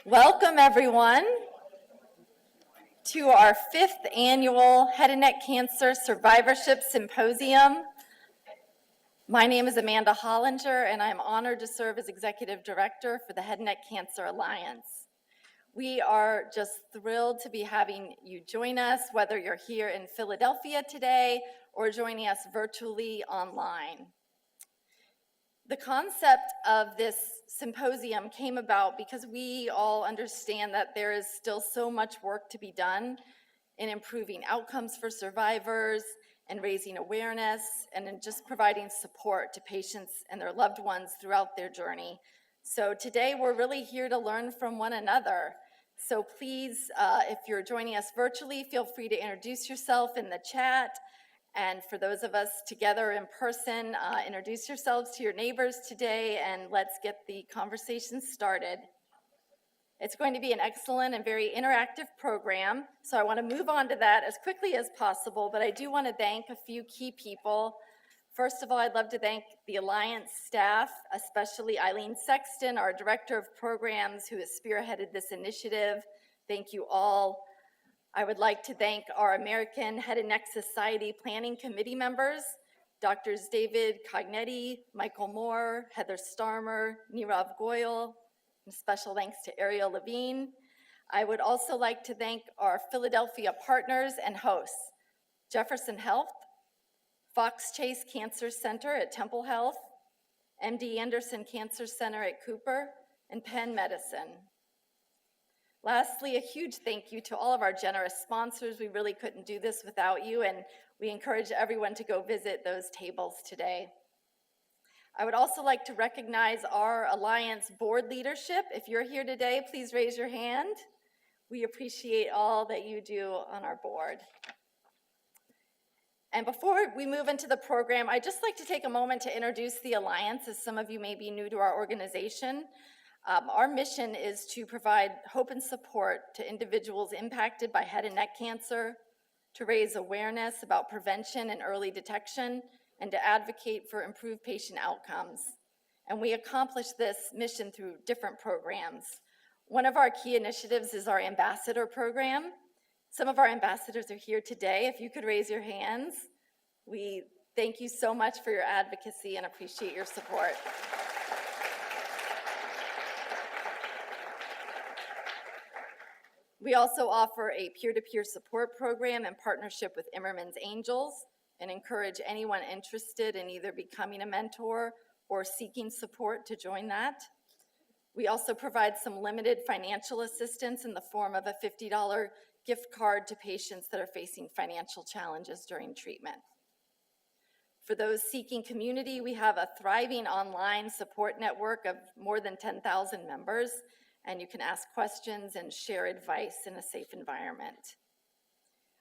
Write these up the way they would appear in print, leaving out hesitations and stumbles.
Welcome, everyone, to our 5th annual Head and Neck Cancer Survivorship Symposium. My name is Amanda Hollinger, and I'm honored to serve as Executive Director for the Head and Neck Cancer Alliance. We are just thrilled to be having you join us, whether you're here in Philadelphia today or joining us virtually online. The concept of this symposium came about because we all understand that there is still so much work to be done in improving outcomes for survivors and raising awareness and in just providing support to patients and their loved ones throughout their journey. So today we're really here to learn from one another. So please, if you're joining us virtually, feel free to introduce yourself in the chat. And for those of us together in person, introduce yourselves to your neighbors today, and let's get the conversation started. It's going to be an excellent and very interactive program, so I want to move on to that as quickly as possible, but I do want to thank a few key people. First of all, I'd love to thank the Alliance staff, especially Eileen Sexton, our Director of Programs, who has spearheaded this initiative. Thank you all. I would like to thank our American Head and Neck Society Planning Committee members, Drs. David Cognetti, Michael Moore, Heather Starmer, Nirav Goyal, and special thanks to Ariel Levine. I would also like to thank our Philadelphia partners and hosts, Jefferson Health, Fox Chase Cancer Center at Temple Health, MD Anderson Cancer Center at Cooper, and Penn Medicine. Lastly, a huge thank you to all of our generous sponsors. We really couldn't do this without you, and we encourage everyone to go visit those tables today. I would also like to recognize our Alliance board leadership. If you're here today, please raise your hand. We appreciate all that you do on our board. And before we move into the program, I'd just like to take a moment to introduce the Alliance, as some of you may be new to our organization. Our mission is to provide hope and support to individuals impacted by head and neck cancer, to raise awareness about prevention and early detection, and to advocate for improved patient outcomes. And we accomplish this mission through different programs. One of our key initiatives is our ambassador program. Some of our ambassadors are here today. If you could raise your hands. We thank you so much for your advocacy and appreciate your support. We also offer a peer-to-peer support program in partnership with Immerman's Angels and encourage anyone interested in either becoming a mentor or seeking support to join that. We also provide some limited financial assistance in the form of a $50 gift card to patients that are facing financial challenges during treatment. For those seeking community, we have a thriving online support network of more than 10,000 members, and you can ask questions and share advice in a safe environment.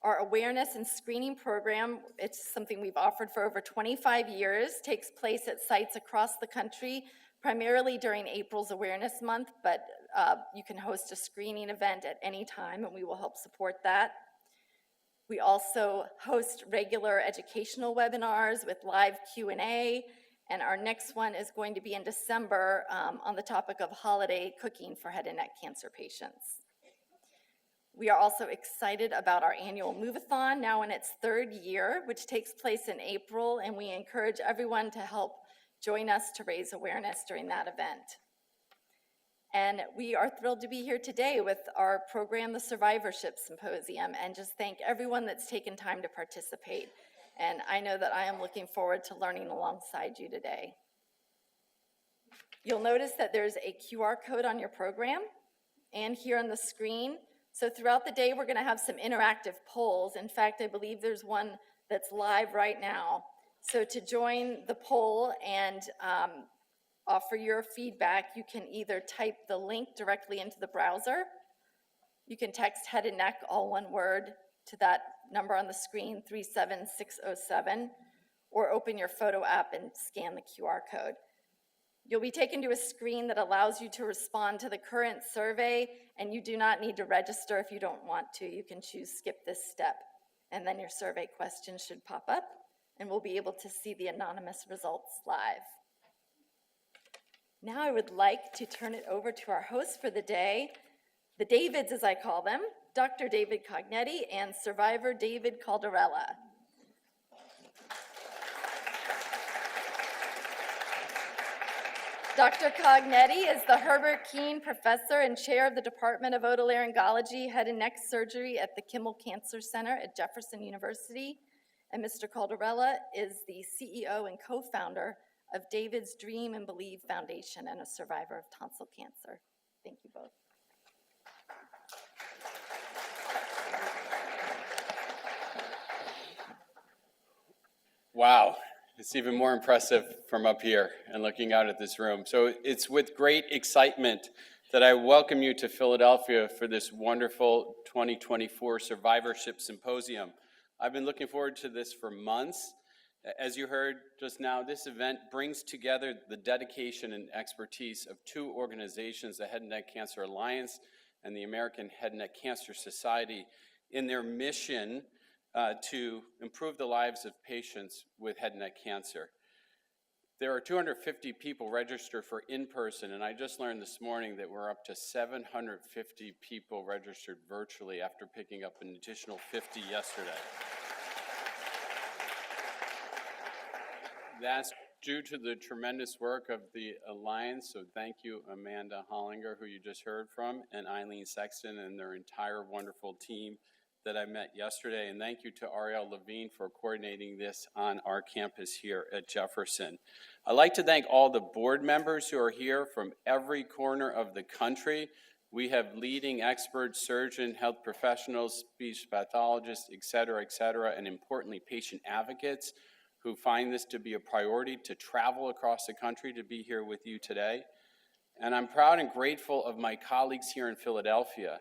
Our awareness and screening program, it's something we've offered for over 25 years, takes place at sites across the country, primarily during April's Awareness Month, but you can host a screening event at any time, and we will help support that. We also host regular educational webinars with live Q&A, and our next one is going to be in December on the topic of holiday cooking for head and neck cancer patients. We are also excited about our annual Move-a-thon, now in its 3rd year, which takes place in April, and we encourage everyone to help join us to raise awareness during that event. And we are thrilled to be here today with our program, the Survivorship Symposium, and just thank everyone that's taken time to participate. And I know that I am looking forward to learning alongside you today. You'll notice that there's a QR code on your program and here on the screen. So throughout the day, we're going to have some interactive polls. In fact, I believe there's one that's live right now. So to join the poll and offer your feedback, you can either type the link directly into the browser. You can text head and neck, all one word, to that number on the screen, 37607, or open your photo app and scan the QR code. You'll be taken to a screen that allows you to respond to the current survey, and you do not need to register if you don't want to. You can choose skip this step, and then your survey questions should pop up, and we'll be able to see the anonymous results live. Now I would like to turn it over to our hosts for the day, the Davids as I call them, Dr. David Cognetti and survivor David Caldarella. Dr. Cognetti is the Herbert Keene Professor and Chair of the Department of Otolaryngology, Head and Neck Surgery at the Kimmel Cancer Center at Jefferson University. And Mr. Caldarella is the CEO and co-founder of David's Dream and Believe Foundation and a survivor of tonsil cancer. Thank you both. Wow, it's even more impressive from up here and looking out at this room. So it's with great excitement that I welcome you to Philadelphia for this wonderful 2024 Survivorship Symposium. I've been looking forward to this for months. As you heard just now, this event brings together the dedication and expertise of two organizations, the Head and Neck Cancer Alliance and the American Head and Neck Cancer Society, in their mission to improve the lives of patients with head and neck cancer. There are 250 people registered for in-person, and I just learned this morning that we're up to 750 people registered virtually after picking up an additional 50 yesterday. That's due to the tremendous work of the Alliance, so thank you, Amanda Hollinger, who you just heard from, and Eileen Sexton and their entire wonderful team that I met yesterday, and thank you to Ariel Levine for coordinating this on our campus here at Jefferson. I'd like to thank all the board members who are here from every corner of the country. We have leading experts, surgeons, health professionals, speech pathologists, et cetera, and importantly, patient advocates who find this to be a priority to travel across the country to be here with you today. And I'm proud and grateful of my colleagues here in Philadelphia.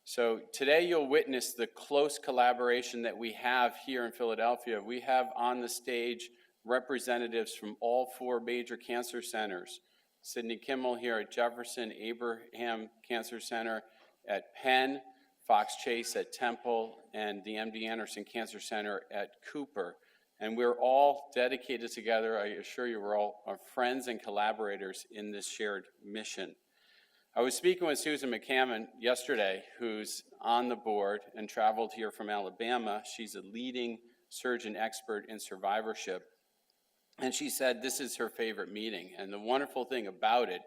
So today you'll witness the close collaboration that we have here in Philadelphia. We have on the stage representatives from all four major cancer centers. Sidney Kimmel here at Jefferson, Abraham Cancer Center at Penn, Fox Chase at Temple, and the MD Anderson Cancer Center at Cooper. And we're all dedicated together. I assure you we're all our friends and collaborators in this shared mission. I was speaking with Susan McCammon yesterday, who's on the board and traveled here from Alabama. She's a leading surgeon expert in survivorship. And she said this is her favorite meeting. And the wonderful thing about it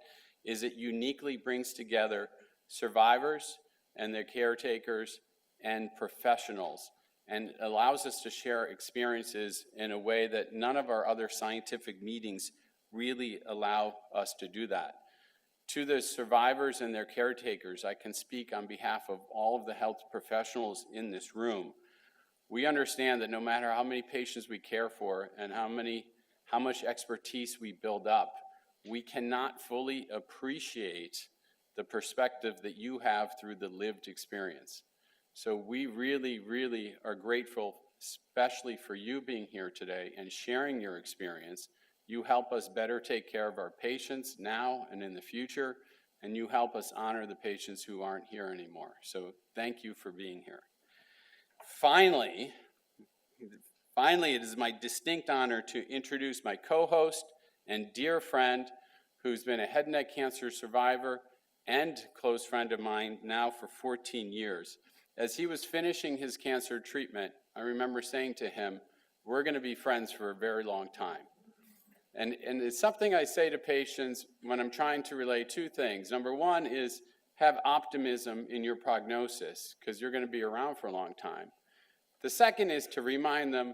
is it uniquely brings together survivors and their caretakers and professionals, and allows us to share experiences in a way that none of our other scientific meetings really allow us to do that. To the survivors and their caretakers, I can speak on behalf of all of the health professionals in this room. We understand that no matter how many patients we care for and how much expertise we build up, we cannot fully appreciate the perspective that you have through the lived experience. So we really, really are grateful, especially for you being here today and sharing your experience. You help us better take care of our patients now and in the future, and you help us honor the patients who aren't here anymore. So thank you for being here. Finally, it is my distinct honor to introduce my co-host and dear friend who's been a head and neck cancer survivor and close friend of mine now for 14 years. As he was finishing his cancer treatment, I remember saying to him, we're going to be friends for a very long time. And it's something I say to patients when I'm trying to relay two things. Number one is have optimism in your prognosis, because you're going to be around for a long time. The second is to remind them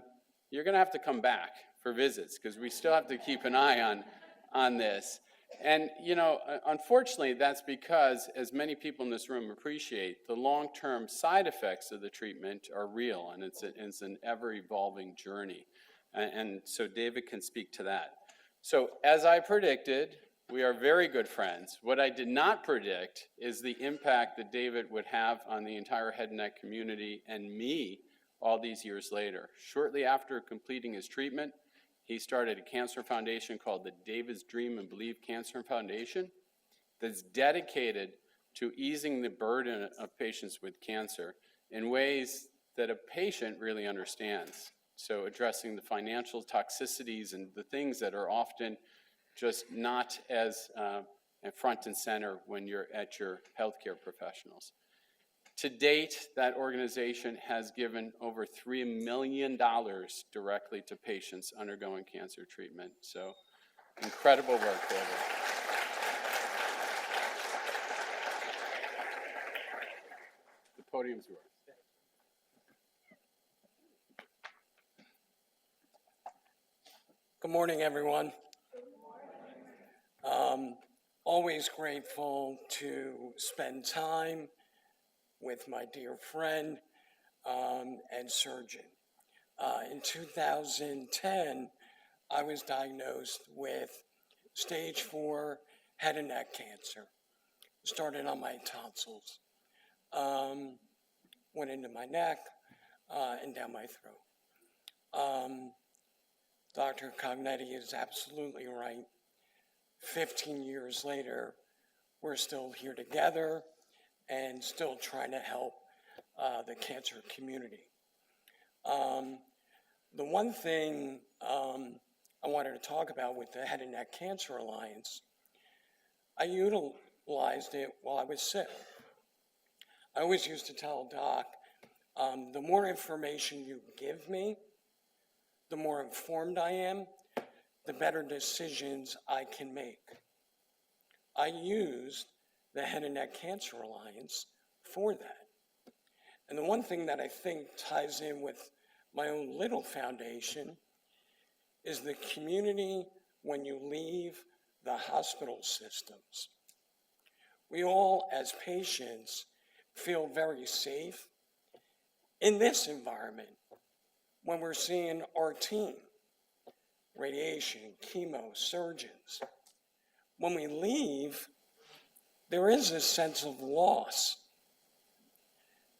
you're going to have to come back for visits, because we still have to keep an eye on this. And, you know, unfortunately, that's because, as many people in this room appreciate, the long-term side effects of the treatment are real, and it's an ever-evolving journey. And so David can speak to that. So, as I predicted, we are very good friends. What I did not predict is the impact that David would have on the entire head and neck community and me all these years later. Shortly after completing his treatment, he started a cancer foundation called the David's Dream and Believe Cancer Foundation that's dedicated to easing the burden of patients with cancer in ways that a patient really understands. So addressing the financial toxicities and the things that are often just not as front and center when you're at your healthcare professionals. To date, that organization has given over $3 million directly to patients undergoing cancer treatment. So incredible work there. The podium's yours. Good morning, everyone. Always grateful to spend time with my dear friend and surgeon. In 2010, I was diagnosed with stage 4 head and neck cancer. Started on my tonsils, went into my neck and down my throat. Dr. Cognetti is absolutely right. 15 years later, we're still here together and still trying to help the cancer community. The one thing I wanted to talk about with the Head and Neck Cancer Alliance, I utilized it while I was sick. I always used to tell Doc, the more information you give me, the more informed I am, the better decisions I can make. I used the Head and Neck Cancer Alliance for that. And the one thing that I think ties in with my own little foundation is the community when you leave the hospital systems. We all, as patients, feel very safe in this environment when we're seeing our team, radiation, chemo, surgeons. When we leave, there is a sense of loss.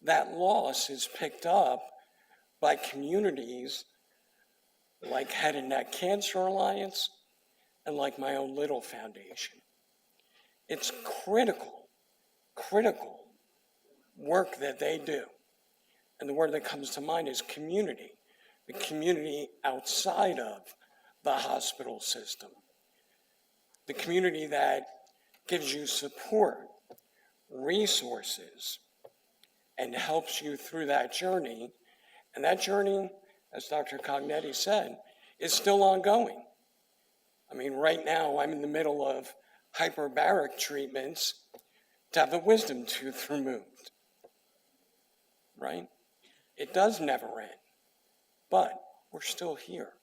That loss is picked up by communities like Head and Neck Cancer Alliance and like my own little foundation. It's critical work that they do. And the word that comes to mind is community, the community outside of the hospital system, the community that gives you support, resources, and helps you through that journey. And that journey, as Dr. Cognetti said, is still ongoing. I mean, right now I'm in the middle of hyperbaric treatments to have the wisdom tooth removed, right? It does never end, but we're still here,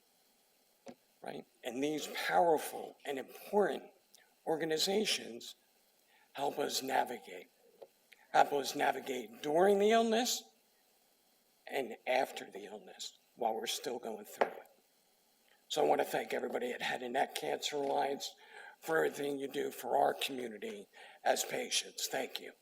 right? And these powerful and important organizations help us navigate during the illness and after the illness while we're still going through it. So I want to thank everybody at Head and Neck Cancer Alliance for everything you do for our community as patients. Thank you.